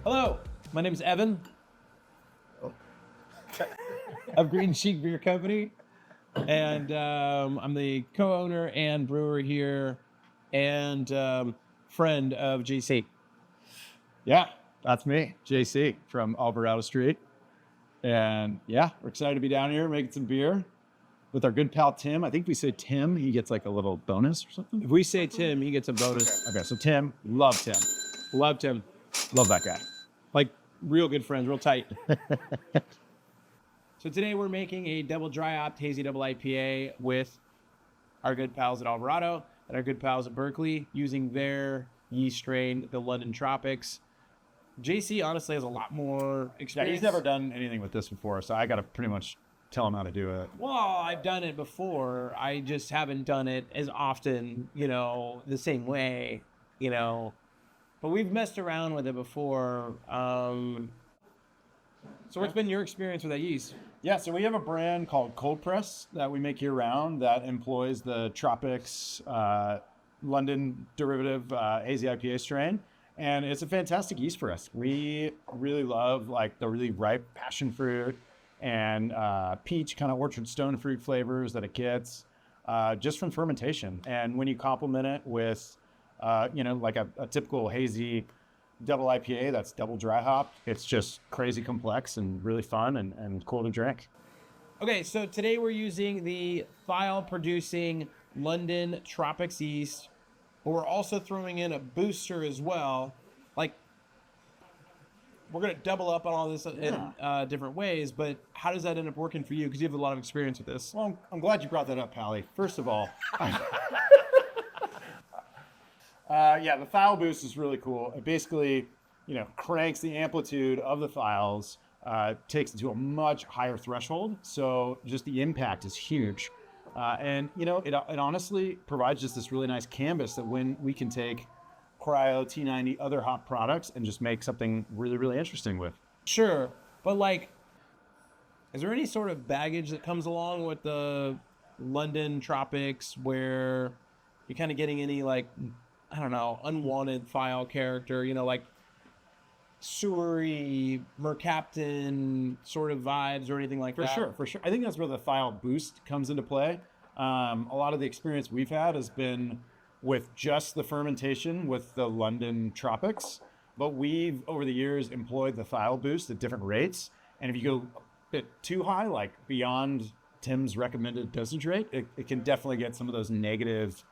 Hello, my name is Evan of Green Sheep Beer Company, and I'm the co-owner and brewer here, and friend of GC. Yeah, that's me, JC from Alvarado Street. And yeah, we're excited to be down here making some beer with our good pal Tim. I think we say Tim, he gets like a little bonus or something. If we say Tim, he gets a bonus. Okay, so Tim, love Tim. Love Tim. Love that guy. Like real good friends, real tight. So today we're making a double dry hopped hazy double IPA with our good pals at Alvarado and our good pals at Berkeley using their yeast strain, the London Tropics. JC honestly has a lot more Yeah, experience. he's never done anything with this before, so I got to pretty much tell him how to do it. Well, I've done it before. I just haven't done it as often, the same way, But we've messed around with it before. So what's been your experience with that yeast? Yeah, so we have a brand called Cold Press that we make year-round that employs the Tropics London derivative Hazy IPA strain. And it's a fantastic yeast for us. We really love like the really ripe passion fruit and peach kind of orchard stone fruit flavors that it gets just from fermentation. And when you complement it with, like a typical hazy double IPA that's double dry hopped, it's just crazy complex and really fun and cool to drink. Okay, so today we're using the Thiol producing London Tropics yeast, but we're also throwing in a booster as well. Like, we're going to double up on all this in different ways, but how does that end up working for you? Because you have a lot of experience with this. Well, I'm glad you brought that up, Pally. First of all, yeah, the Thiol boost is really cool. It basically, cranks the amplitude of the thiols, takes it to a much higher threshold. So just the impact is huge. And it honestly provides just this really nice canvas that when we can take Cryo, T90, other hop products and just make something really, really interesting with. Sure, but like, is there any sort of baggage that comes along with the London Tropics where you're kind of getting any like, I don't know, unwanted Thiol character, like sewery, mercaptan sort of vibes or anything like that? For sure. I think that's where the Thiol boost comes into play. A lot of the experience we've had has been with just the fermentation with the London Tropics, but we've over the years employed the Thiol boost at different rates. And if you go a bit too high, like beyond Tim's recommended dosage rate, it can definitely get some of those negative,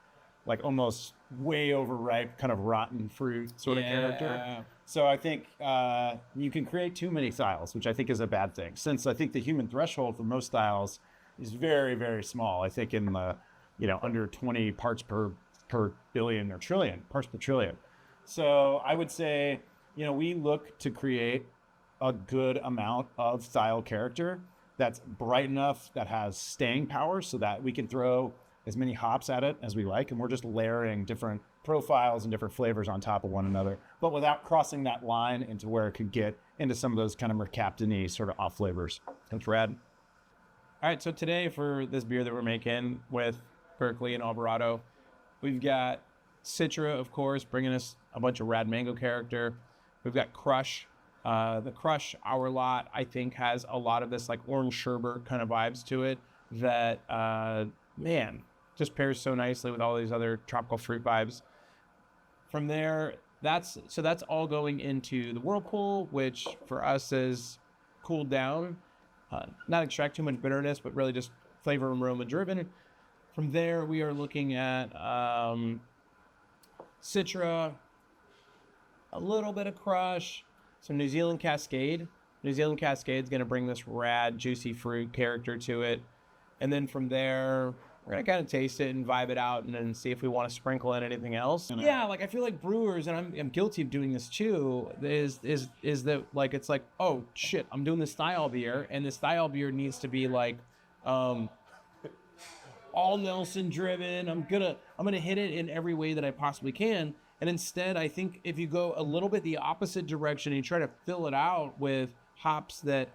like almost way overripe, kind of rotten fruit sort of character. So I think you can create too many thiols, which I think is a bad thing, since I think the human threshold for most thiols is very, very small. I think in the, under 20 parts per billion or trillion, parts per trillion. So I would say, we look to create a good amount of thiol character that's bright enough, that has staying power so that we can throw as many hops at it as we like. And we're just layering different profiles and different flavors on top of one another, but without crossing that line into where it could get into some of those kind of mercaptan-y sort of off flavors. That's rad. All right, so today for this beer that we're making with Berkeley and Alvarado, we've got Citra, of course, bringing us a bunch of rad mango character. We've got Crush. The Crush, our lot, I think, has a lot of this like orange sherbet kind of vibes to it that, just pairs so nicely with all these other tropical fruit vibes. From there, that's all going into the Whirlpool, which for us is cooled down. Not extract too much bitterness, but really just flavor and aroma driven. From there, we are looking at Citra, a little bit of Crush, some New Zealand Cascade. New Zealand Cascade is going to bring this rad, juicy fruit character to it. And then from there, we're going to kind of taste it and vibe it out and then see if we want to sprinkle in anything else. Yeah, like I feel like brewers, and I'm guilty of doing this too, is that like, it's like, oh shit, I'm doing this Thiol beer, and this Thiol beer needs to be like all Nelson driven. I'm gonna hit it in every way that I possibly can. And instead, I think if you go a little bit the opposite direction and you try to fill it out with hops that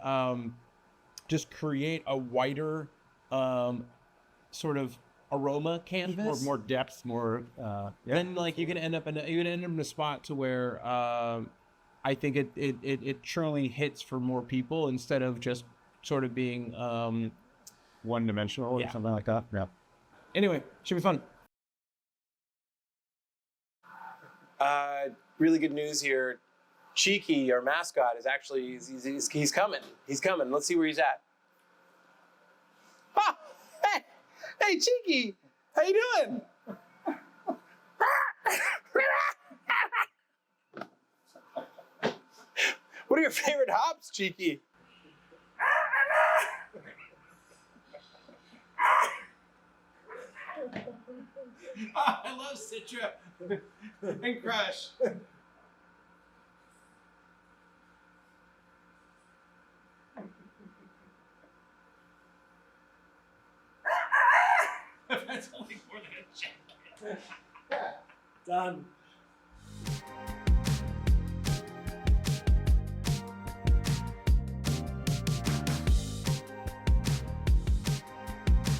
just create a wider sort of aroma canvas, more depth, more then like you're gonna end up in a spot to where I I think it truly hits for more people instead of just sort of being One-dimensional or Yeah. something like that. Yeah. anyway, should be fun. Really good news here. Cheeky, our mascot, is actually he's coming. He's coming. Let's see where he's at. Ah, hey, Cheeky, how you doing? What are your favorite hops, Cheeky? I love Citra and Crush. That's only more than a jacket. Done.